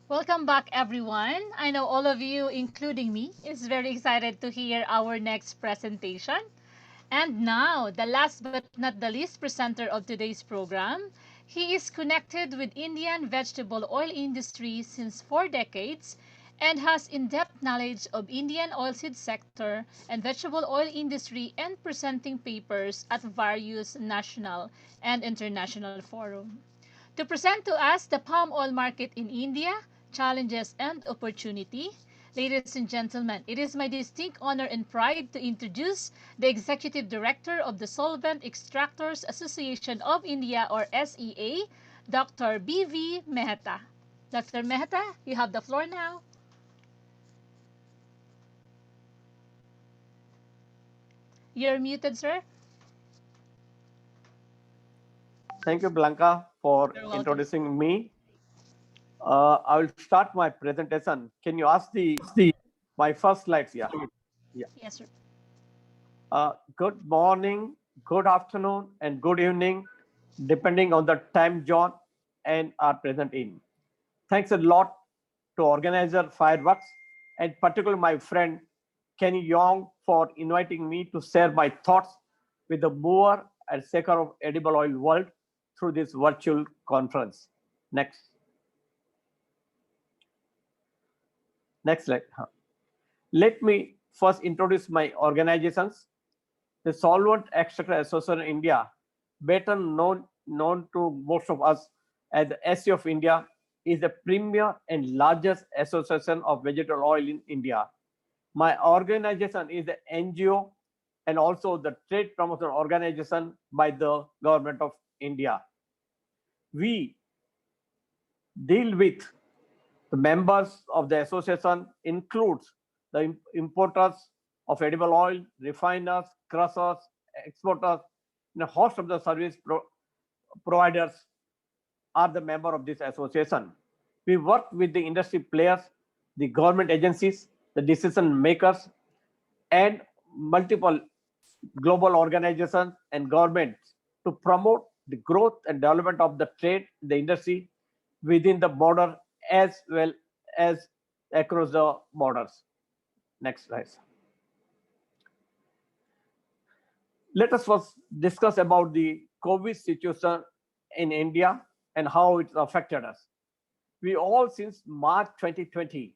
Welcome back, everyone. I know all of you, including me, is very excited to hear our next presentation. And now, the last but not the least presenter of today's program. He is connected with Indian vegetable oil industry since 4 decades and has in-depth knowledge of Indian oilseed sector and vegetable oil industry and presenting papers at various national and international forums. To present to us the palm oil market in India, challenges and opportunity. Ladies and gentlemen, it is my distinct honor and pride to introduce the Executive Director of the Solvent Extractors Association of India, or SEA, Dr. B.V. Mehta. Dr. Mehta, you have the floor now. You're muted, sir. Thank you, Blanca, for You're welcome. introducing me. I will start my presentation. Can you ask the my first slides? Yeah. Yeah. Yes, sir. Good morning, good afternoon, and good evening, depending on the time zone and are present in. Thanks a lot to organizer Fireworks and particularly my friend Kenny Young for inviting me to share my thoughts with the mover and shaker of edible oil world through this virtual conference. Next. Next slide. Let me first introduce my organizations. The Solvent Extractor Association in India, better known to most of us as the SC of India, is the premier and largest association of vegetable oil in India. My organization is the NGO and also the trade promotion organization by the government of India. We deal with the members of the association includes the importers of edible oil, refiners, crushers, exporters, and a host of the providers are the member of this association. We work with the industry players, the government agencies, the decision makers, and multiple global organizations and governments to promote the growth and development of the trade, the industry within the border as well as across the borders. Next slide. Let us first discuss about the COVID situation in India and how it's affected us. We all since March 2020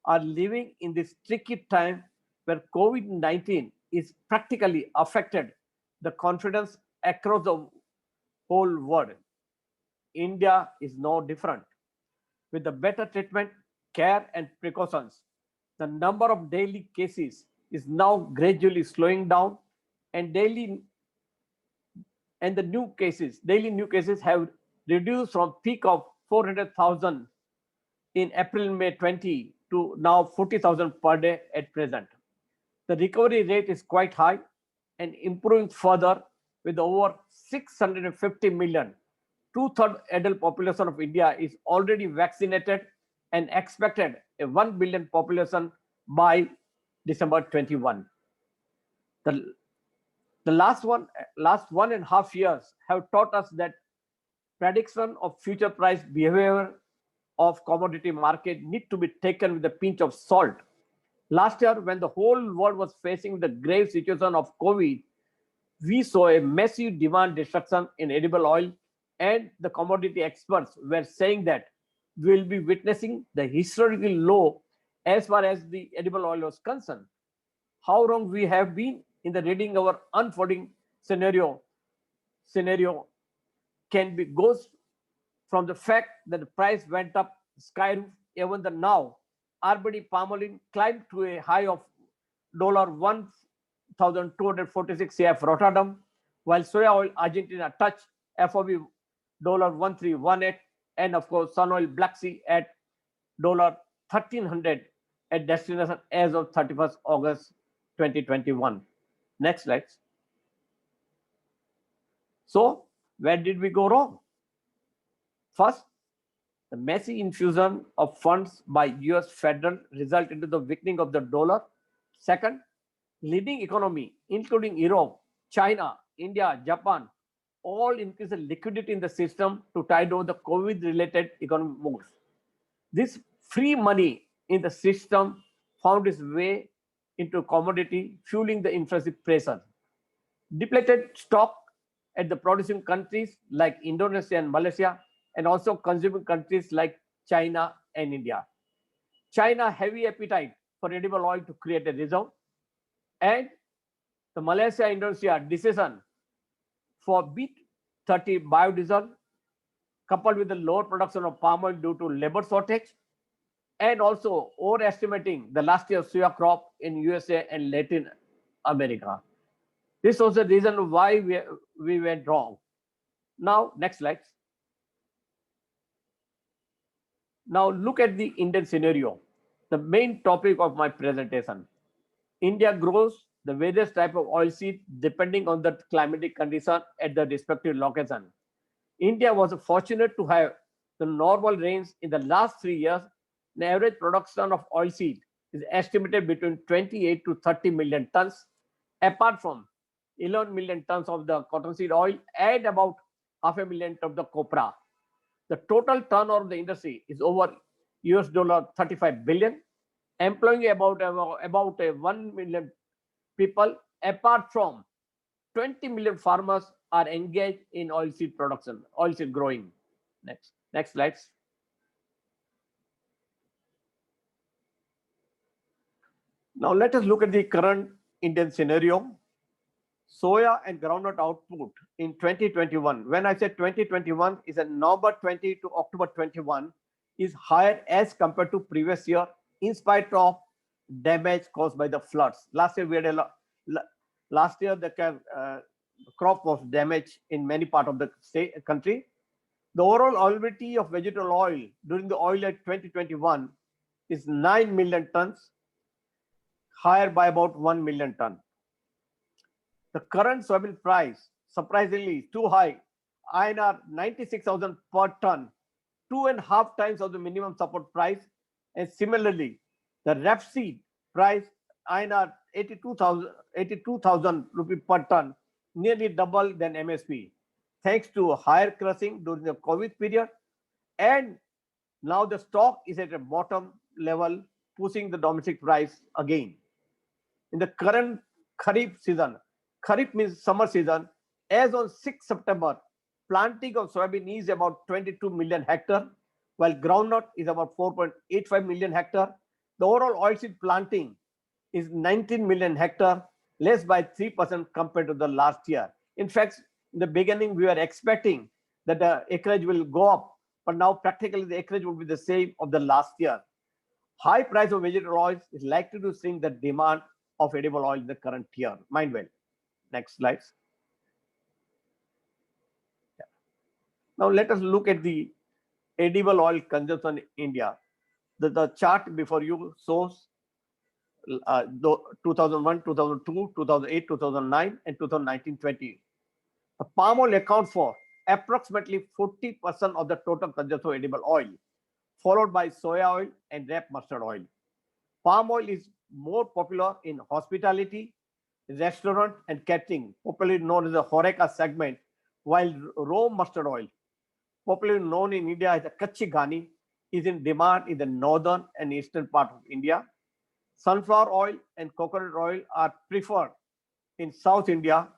are living in this tricky time where COVID-19 is practically affected the confidence across the whole world. India is no different. With the better treatment, care, and precautions, the number of daily cases is now gradually slowing down, and daily new cases have reduced from peak of 400,000 in April May 20 to now 40,000 per day at present. The recovery rate is quite high and improving further with over 650 million. Two-thirds adult population of India is already vaccinated and expected a 1 billion population by December 21. The, the last 1.5 years have taught us that prediction of future price behavior of commodity market need to be taken with a pinch of salt. Last year, when the whole world was facing the grave situation of COVID, we saw a massive demand destruction in edible oil, and the commodity experts were saying that we will be witnessing the historical low as far as the edible oil was concerned. How wrong we have been in the reading our unfolding scenario can be goes from the fact that the price went up sky roof. Even the now RBD palm oil climbed to a high of $1,246 CF Rotterdam, while soya oil Argentina touched FOB $1,318, and of course sun oil Black Sea at $1,300 at destination as of 31st August 2021. Next slide. So where did we go wrong? First, the massive infusion of funds by US Federal result into the weakening of the dollar. Second, leading economy, including Europe, China, India, Japan, all increase the liquidity in the system to tide over the COVID-related economic moves. This Free money in the system found its way into commodity, fueling the inflationary pressure. Depleted stock at the producing countries like Indonesia and Malaysia, and also consuming countries like China and India. China heavy appetite for edible oil to create a reserve, and the Malaysia Indonesia decision for B30 biodiesel coupled with the lower production of palm oil due to labor shortage and also overestimating the last year's soya crop in USA and Latin America. This was the reason why we went wrong. Now, next slide. Now, look at the Indian scenario, the main topic of my presentation. India grows the various type of oilseed depending on the climatic condition at the respective location. India was fortunate to have the normal rains in the last 3 years. The average production of oilseed is estimated between 28 to 30 million tons, apart from 11 million tons of the cottonseed oil and about half a million of the copra. The total turnover of the industry is over US dollar 35 billion, employing about a 1 million people. Apart from 20 million farmers are engaged in oilseed production, oilseed growing. Next slides. Now let us look at the current Indian scenario. Soya and groundnut output in 2021. When I say 2021, is a November 20 to October 21, is higher as compared to previous year, in spite of damage caused by the floods. Last year we had last year the crop was damaged in many parts of the country. The overall availability of vegetable oil during the oil at 2021 is 9 million tons, higher by about 1 million ton. The current soybean price, surprisingly, is too high, INR 96,000 per ton, 2.5 times of the minimum support price. And similarly, the rapeseed price, INR 82,000 rupee per ton, nearly double than MSP, thanks to higher crushing during the COVID period. And now the stock is at a bottom level, pushing the domestic price again. In the current Kharif season, Kharif means summer season, as on 6 September, planting of soybean is about 22 million hectare, while groundnut is about 4.85 million hectare. The overall oilseed planting is 19 million hectare, less by 3% compared to the last year. In fact, in the beginning, we were expecting that the acreage will go up, but now practically the acreage will be the same of the last year. High price of vegetable oils is likely to shrink the demand of edible oil in the current year. Mind well. Next slides. Yeah. Now let us look at the edible oil consumption in India. The chart before you shows 2001, 2002, 2008, 2009, and 2019-20. The palm oil accounts for approximately 40% of the total consumption of edible oil, followed by soya oil and rape mustard oil. Palm oil is more popular in hospitality, restaurant, and catering, popularly known as the Horeca segment, while raw mustard oil, popularly known in India as the Kachi Ghani, is in demand in the northern and eastern part of India. Sunflower oil and coconut oil are preferred in South India.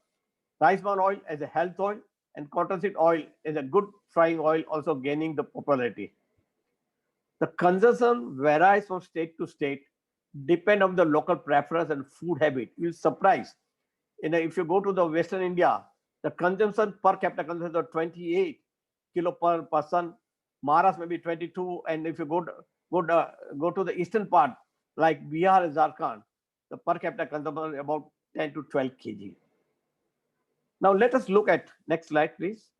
Rice bran oil as a health oil and cottonseed oil as a good frying oil, also gaining the popularity. The consumption varies from state to state, depend on the local preference and food habit. You'll surprise. If you go to the Western India, the consumption per capita consumption of 28 kilo per person. Maharashtra maybe 22, and if you go to the eastern part like Bihar and Jharkhand, the per capita consumption is about 10 to 12 kg. Now let us look at next slide, please.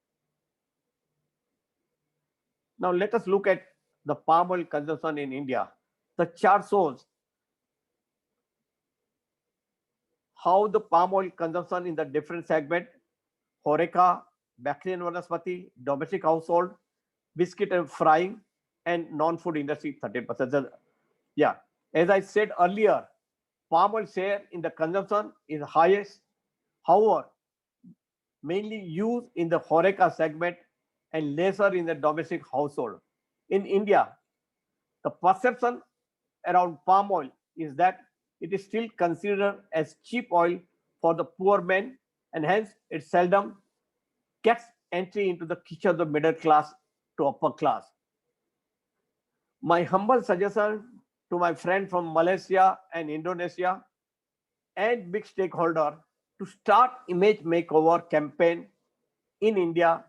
Now let us look at the palm oil consumption in India. The chart shows how the palm oil consumption in the different segment, Horeca, bakery and vanaspati, domestic household, biscuit and frying, and non-food industry 30%. Yeah, as I said earlier, palm oil share in the consumption is highest. However, mainly used in the Horeca segment and lesser in the domestic household. In India, The perception around palm oil is that it is still considered as cheap oil for the poor man, and hence it seldom gets entry into the kitchen of the middle class to upper class. My humble suggestion to my friend from Malaysia and Indonesia and big stakeholder to start image makeover campaign in India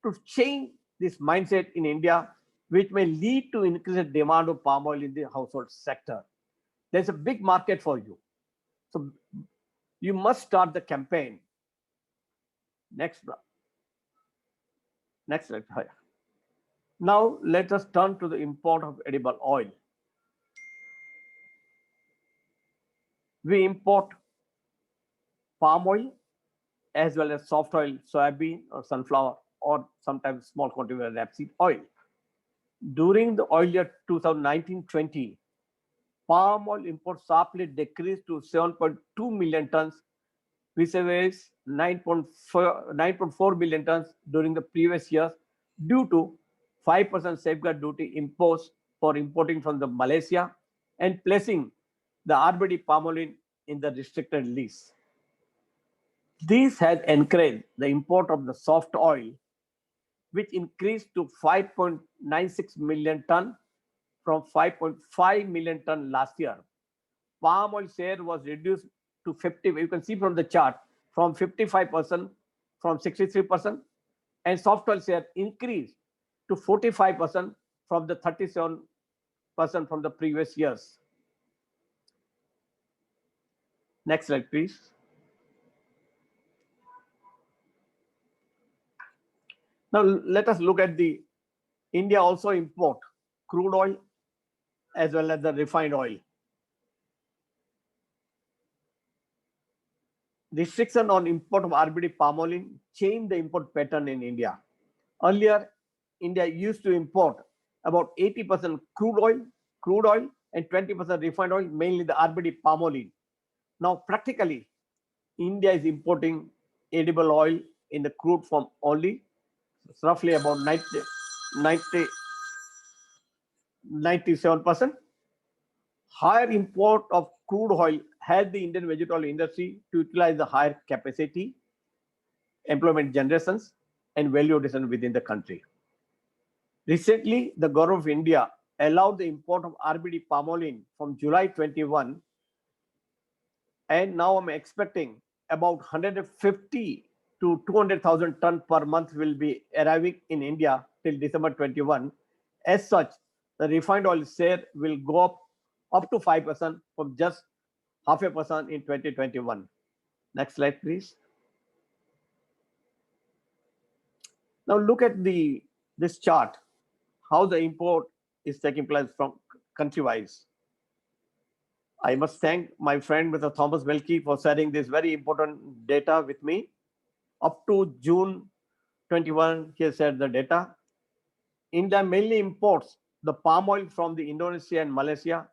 to change this mindset in India, which may lead to increased demand of palm oil in the household sector. There's a big market for you. So you must start the campaign. Next, next slide. Now let us turn to the import of edible oil. We import palm oil as well as soft oil, soybean or sunflower, or sometimes small quantity of rapeseed oil. During the oil year 2019-20, palm oil imports sharply decreased to 7.2 million tons, which was 9.4 million tons during the previous years due to 5% safeguard duty imposed for importing from the Malaysia and placing the RBD palm oil in the restricted list. This has encouraged the import of the soft oil, which increased to 5.96 million ton from 5.5 million ton last year. Palm oil share was reduced to 50. You can see from the chart from 55% from 63%, and soft oil share increased to 45% from the 37% from the previous years. Next slide, please. Now let us look at the India also import crude oil as well as the refined oil. Restriction on import of RBD palm oil changed the import pattern in India. Earlier, India used to import about 80% crude oil, and 20% refined oil, mainly the RBD palm oil. Now, practically, India is importing edible oil in the crude form only. It's roughly about 97%. Higher import of crude oil helped the Indian vegetable industry to utilize the higher capacity, employment generations, and value addition within the country. Recently, the government of India allowed the import of RBD palm oil from July 21, and now I'm expecting about 150 to 200,000 ton per month will be arriving in India till December 21. As such, the refined oil share will go up to 5% from just half a percent in 2021. Next slide, please. Now look at this chart, how the import is taking place from country-wise. I must thank my friend Mr. Thomas Melky for sharing this very important data with me. Up to June 21, he has shared the data. India mainly imports the palm oil from the Indonesia and Malaysia,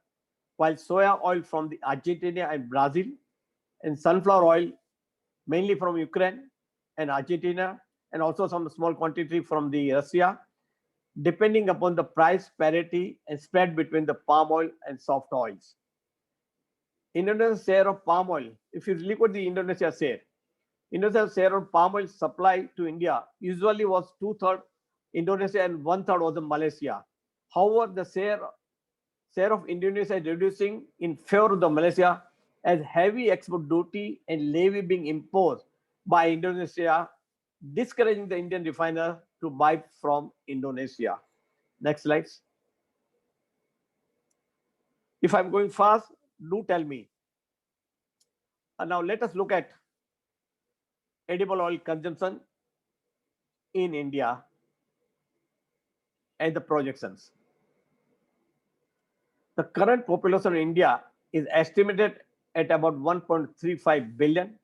while soya oil from the Argentina and Brazil, and sunflower oil mainly from Ukraine and Argentina, and also some small quantity from the Russia, depending upon the price parity and spread between the palm oil and soft oils. Indonesia's share of palm oil, if you look at the Indonesia's share of palm oil supply to India usually was two-thirds Indonesia and one-third was Malaysia. However, the share of Indonesia is reducing in favor of the Malaysia as heavy export duty and levy being imposed by Indonesia, discouraging the Indian refiner to buy from Indonesia. Next slide. If I'm going fast, do tell me. And now let us look at edible oil consumption in India and the projections. The current population in India is estimated at about 1.35 billion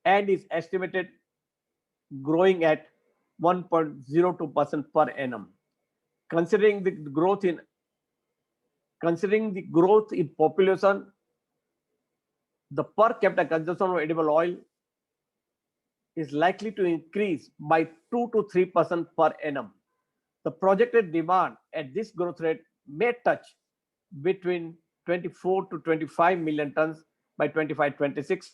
and is estimated growing at 1.02% per annum. Considering the growth in population, the per capita consumption of edible oil is likely to increase by 2 to 3% per annum. The projected demand at this growth rate may touch between 24 to 25 million tons by 25-26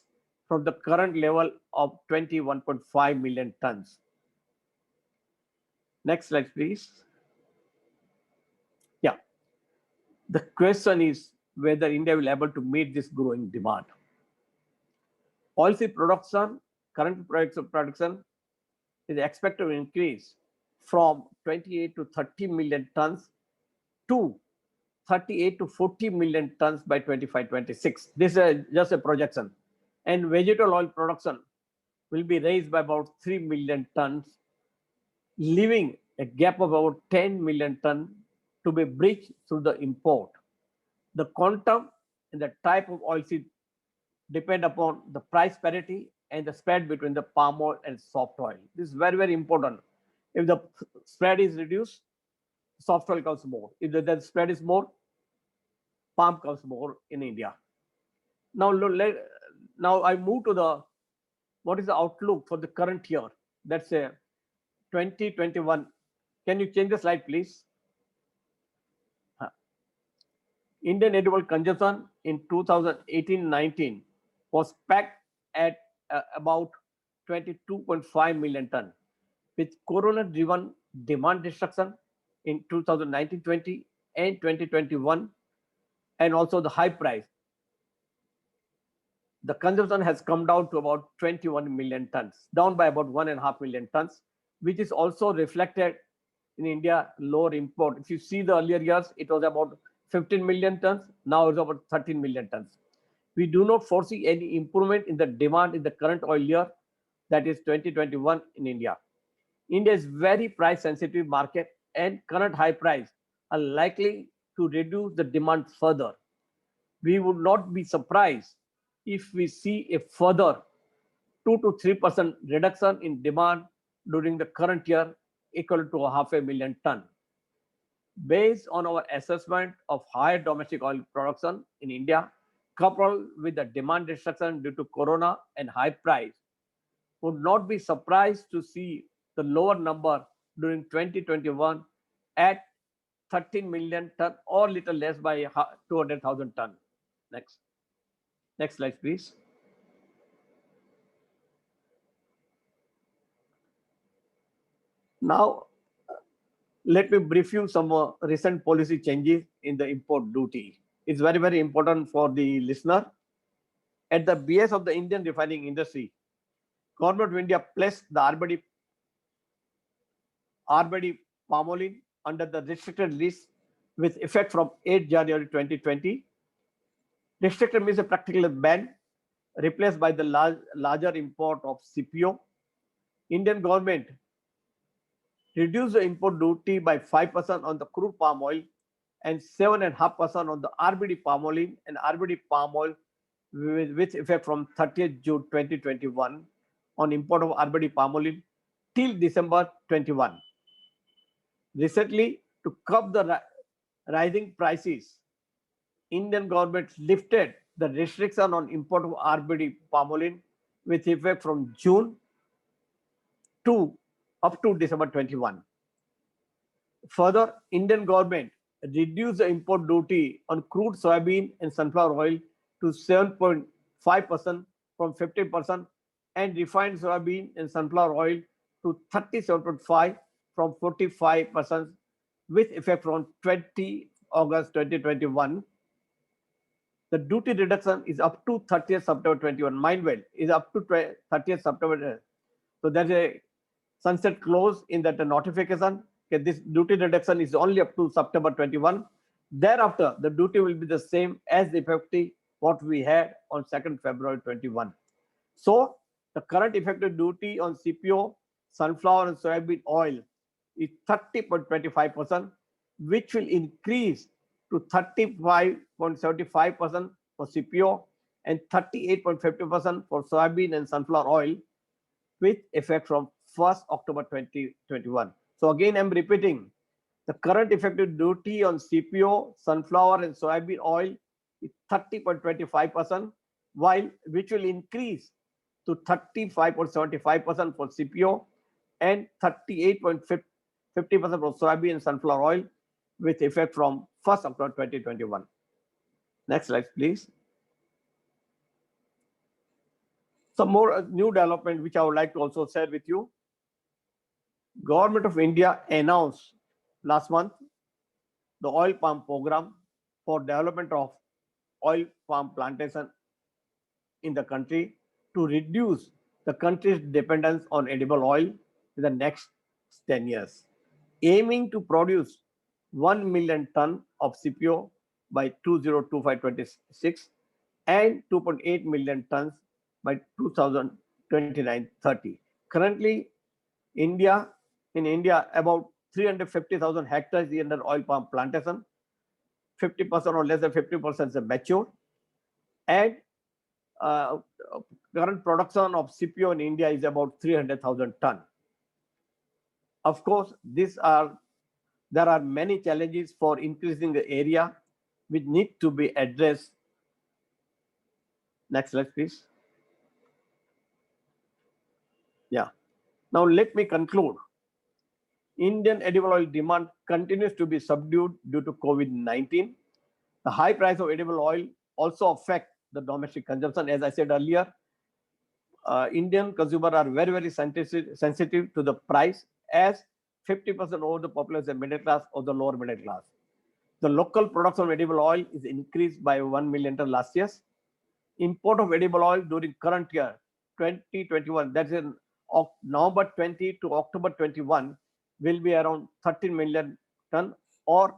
from the current level of 21.5 million tons. Next slide, please. Yeah, the question is whether India will be able to meet this growing demand. Oilseed production, current production is expected to increase from 28 to 30 million tons to 38 to 40 million tons by 25-26. This is just a projection. And vegetable oil production will be raised by about 3 million tons, leaving a gap of about 10 million tons to be bridged through the import. The quantum and the type of oilseed depend upon the price parity and the spread between the palm oil and soft oil. This is very, very important. If the spread is reduced, soft oil comes more. If the spread is more, palm comes more in India. Now, now I move to the what is the outlook for the current year? That's a 2021. Can you change the slide, please? Indian edible consumption in 2018-19 was packed at about 22.5 million ton, with corona-driven demand destruction in 2019-20 and 2021, and also the high price. The consumption has come down to about 21 million tons, down by about 1.5 million tons, which is also reflected in India lower import. If you see the earlier years, it was about 15 million tons. Now it's about 13 million tons. We do not foresee any improvement in the demand in the current oil year, that is 2021 in India. India is very price sensitive market, and current high price are likely to reduce the demand further. We would not be surprised if we see a further 2 to 3% reduction in demand during the current year, equal to 500,000 ton. Based on our assessment of higher domestic oil production in India, coupled with the demand destruction due to corona and high price, would not be surprised to see the lower number during 2021 at 13 million ton or little less by 200,000 ton. Next slide, please. Now, let me brief you some recent policy changes in the import duty. It's very, very important for the listener. At the base of the Indian refining industry, Government of India placed the RBD palm oil under the restricted list with effect from 8 January 2020. Restricted means a practical ban, replaced by the larger import of CPO. Indian government reduced the import duty by 5% on the crude palm oil and 7.5% on the RBD palm oil and RBD palm oil with effect from 30th June 2021 on import of RBD palm oil till December 21. Recently, to curb the rising prices, Indian government lifted the restriction on import of RBD palm oil with effect from June to up to December 21. Further, Indian government reduced the import duty on crude soybean and sunflower oil to 7.5% from 15% and refined soybean and sunflower oil to 37.5 from 45% with effect from 20 August 2021. The duty reduction is up to 30th September 21. Mind well, is up to 30th September. So there's a sunset clause in that notification. Okay, this duty reduction is only up to September 21. Thereafter, the duty will be the same as the effective what we had on 2nd February 21. So the current effective duty on CPO, sunflower and soybean oil is 30.25%, which will increase to 35.75% for CPO and 38.50% for soybean and sunflower oil with effect from 1st October 2021. So again, I'm repeating, the current effective duty on CPO, sunflower and soybean oil is 30.25%, which will increase to 35.75% for CPO and 38.50% for soybean and sunflower oil with effect from 1st October 2021. Next slide, please. Some more new development which I would like to also share with you. Government of India announced last month the oil palm program for development of oil palm plantation in the country to reduce the country's dependence on edible oil in the next 10 years, aiming to produce 1 million ton of CPO by 2025-26 and 2.8 million tons by 2029-30. Currently, India in India about 350,000 hectares is under oil palm plantation. 50% or less than 50% is mature, and uh, current production of CPO in India is about 300,000 ton. Of course, there are many challenges for increasing the area which need to be addressed. Next slide, please. Yeah. Now let me conclude. Indian edible oil demand continues to be subdued due to COVID-19. The high price of edible oil also affect the domestic consumption. As I said earlier, Indian consumers are very sensitive to the price, as 50% of the population is middle class or the lower middle class. The local production of edible oil is increased by 1 million ton last year. Import of edible oil during current year 2021, that's in November 20 to October 21, will be around 13 million ton, or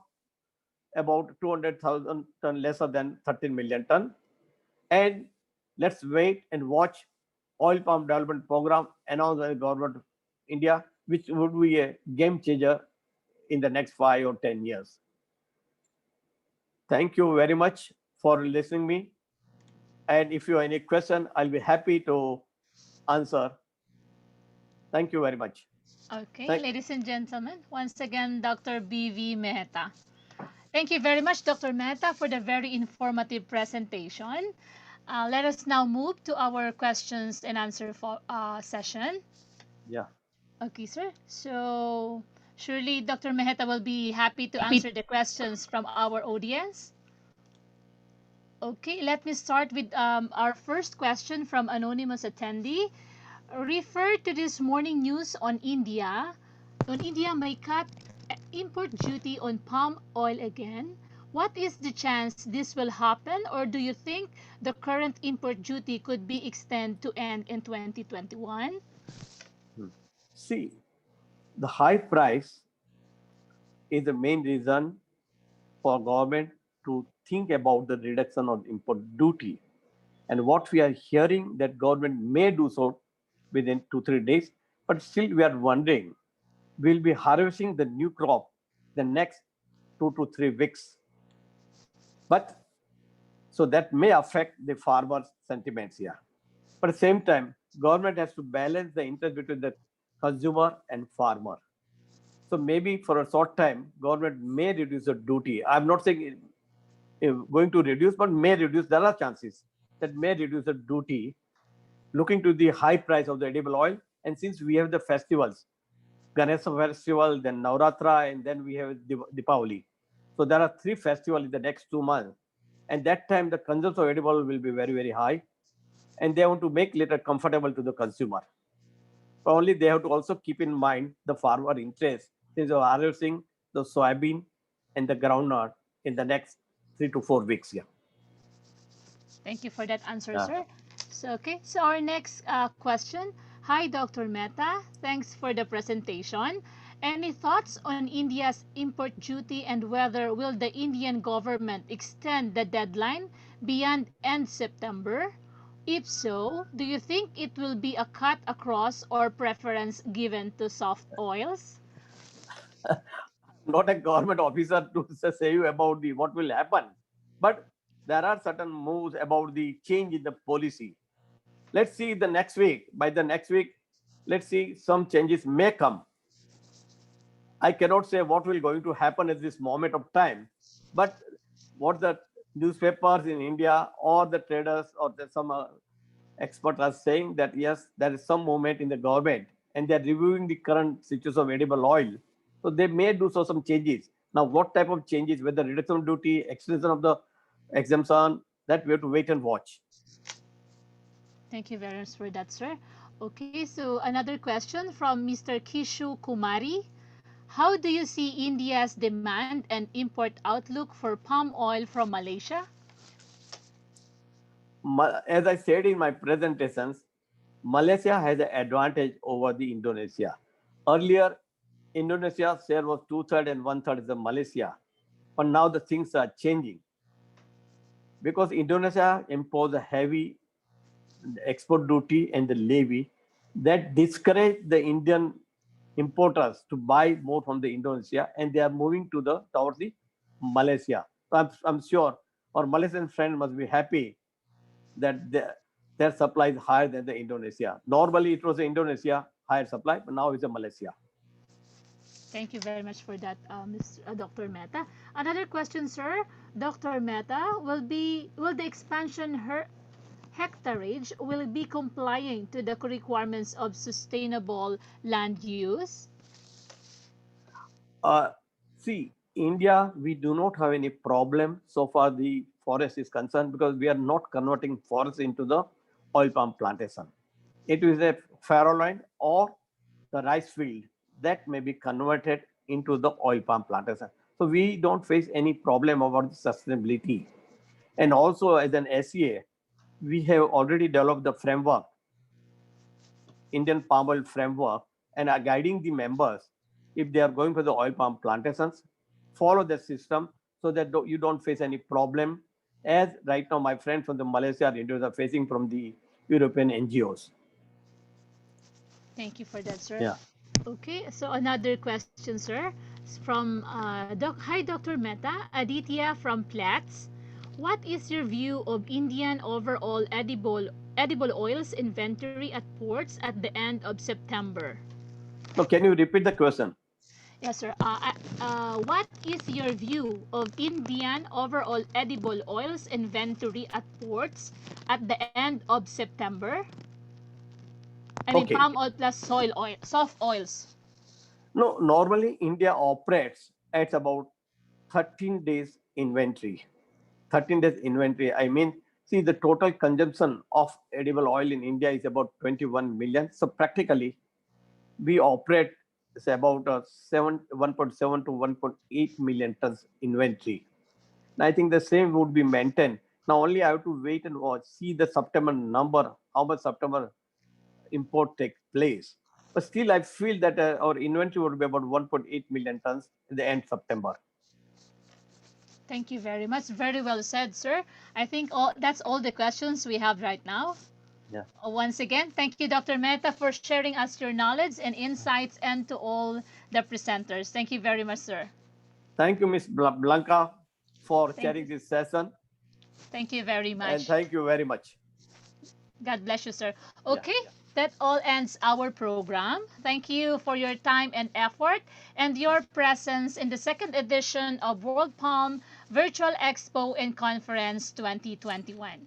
about 200,000 ton lesser than 13 million ton. And let's wait and watch oil palm development program announced by the government of India, which would be a game changer in the next 5 or 10 years. Thank you very much for listening me. And if you have any question, I'll be happy to answer. Thank you very much. Okay, Thank, ladies and gentlemen, once again, Dr. B.V. Mehta. Thank you very much, Dr. Mehta, for the very informative presentation. Let us now move to our questions and answer session. yeah. Okay, sir. So, surely Dr. Mehta will be happy to answer the questions from our audience. Okay, let me start with our first question from anonymous attendee. Refer to this morning news on India. On India may cut import duty on palm oil again. What is the chance this will happen, or do you think the current import duty could be extended to end in 2021? Hmm. See, the high price is the main reason for government to think about the reduction of import duty. And what we are hearing that government may do so within 2 3 days, but still we are wondering, we'll be harvesting the new crop the next 2 to 3 weeks. But so that may affect the farmers' sentiments here. But at the same time, government has to balance the interest between the consumer and farmer. So maybe for a short time, government may reduce the duty. I'm not saying going to reduce, but may reduce. There are chances that may reduce the duty, looking to the high price of the edible oil. And since we have the festivals, Ganesha festival, then Navratra, and then we have Deepavali. So there are 3 festivals in the next 2 months. And that time the consumption of edible oil will be very high. And they want to make it comfortable to the consumer. But only they have to also keep in mind the farmer interest, since they are harvesting the soybean and the groundnut in the next 3 to 4 weeks. Yeah. Thank you for that answer, Yeah. sir. So our next question. Hi, Dr. Mehta. Thanks for the presentation. Any thoughts on India's import duty, and whether will the Indian government extend the deadline beyond end September? If so, do you think it will be a cut across or preference given to soft oils? Not a government officer to say you about the what will happen, but there are certain moves about the change in the policy. Let's see the next week. By the next week, let's see some changes may come. I cannot say what will going to happen at this moment of time, but what the newspapers in India or the traders or some experts are saying that yes, there is some movement in the government and they are reviewing the current situation of edible oil. So they may do so some changes. Now, what type of changes, whether reduction of duty, extension of the exemption, that we have to wait and watch. Thank you very much for that, sir. Okay, so another question from Mr. Kishu Kumari. How do you see India's demand and import outlook for palm oil from Malaysia? As I said in my presentations, Malaysia has an advantage over the Indonesia. Earlier, Indonesia's share was two-thirds and one-third is the Malaysia. But now the things are changing because Indonesia imposed a heavy export duty and the levy that discourage the Indian importers to buy more from the Indonesia, and they are moving to the towards the Malaysia. So I'm sure our Malaysian friend must be happy that their supply is higher than the Indonesia. Normally it was the Indonesia higher supply, but now it's a Malaysia. Thank you very much for that, Dr. Mehta. Another question, sir. Dr. Mehta, will the expansion hectarage will be complying to the requirements of sustainable land use? Uh, See, India, we do not have any problem so far the forest is concerned because we are not converting forest into the oil palm plantation. It is a farrow land or the rice field that may be converted into the oil palm plantation. So we don't face any problem about the sustainability. And also as an SEA, we have already developed the framework, Indian Palm Oil Framework, and are guiding the members if they are going for the oil palm plantations, follow the system so that you don't face any problem. As right now, my friends from the Malaysia and India are facing from the European NGOs. Thank you for that, sir. Yeah. Okay, so another question, sir, from Hi, Dr. Mehta, Aditya from Platts. What is your view of Indian overall edible oils inventory at ports at the end of September? Now, can you repeat the question? Yes, sir. What is your view of Indian overall edible oils inventory at ports at the end of September? I mean, Okay. palm oil plus soil oil, soft oils. No, normally India operates at about 13 days inventory. 13 days inventory. I mean, see, the total consumption of edible oil in India is about 21 million. So practically, we operate say about 1.7 to 1.8 million tons inventory. And I think the same would be maintained. Now only I have to wait and watch, see the September number, how much September import takes place. But still, I feel that our inventory would be about 1.8 million tons at the end September. Thank you very much. Very well said, sir. I think that's all the questions we have right now. Yeah. Once again, thank you, Dr. Mehta, for sharing us your knowledge and insights, and to all the presenters. Thank you very much, sir. Thank you, Ms. Blanca, for Thank chairing you. this session. Thank you very And much. thank you very much. God bless you, sir. Yeah. Okay, that all ends our program. Thank you for your time and effort and your presence in the second edition of World Palm Virtual Expo and Conference 2021.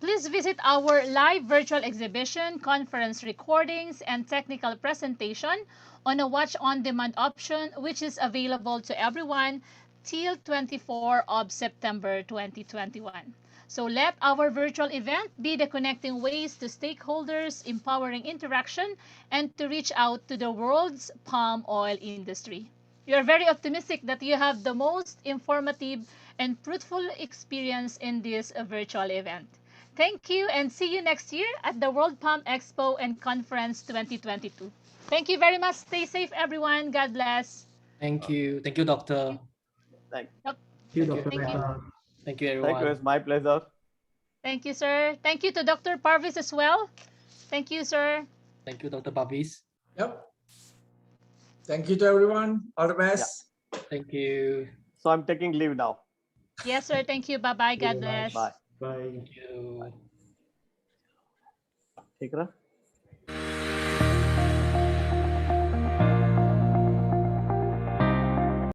Please visit our live virtual exhibition, conference recordings, and technical presentation on a watch on demand option, which is available to everyone till 24 of September 2021. So let our virtual event be the connecting ways to stakeholders, empowering interaction, and to reach out to the world's palm oil industry. We are very optimistic that you have the most informative and fruitful experience in this virtual event. Thank you and see you next year at the World Palm Expo and Conference 2022. Thank you very much. Stay safe, everyone. God bless. Thank you. Thank you, Thank doctor. you. Thank, Doc- Thank you, Thank you. Dr. Thank you. Mehta. Thank you, thank you. everyone. It's my pleasure. Thank you, sir. Thank you to Dr. Parvis as well. Thank you, sir. Thank you, Dr. Pavis. Yep. Thank you to everyone. All the Yeah. best. Thank you. So I'm taking leave now. Yes, sir. Thank you. Bye bye. Thank you God very much. bless. Bye. Bye. Thank you. Take care.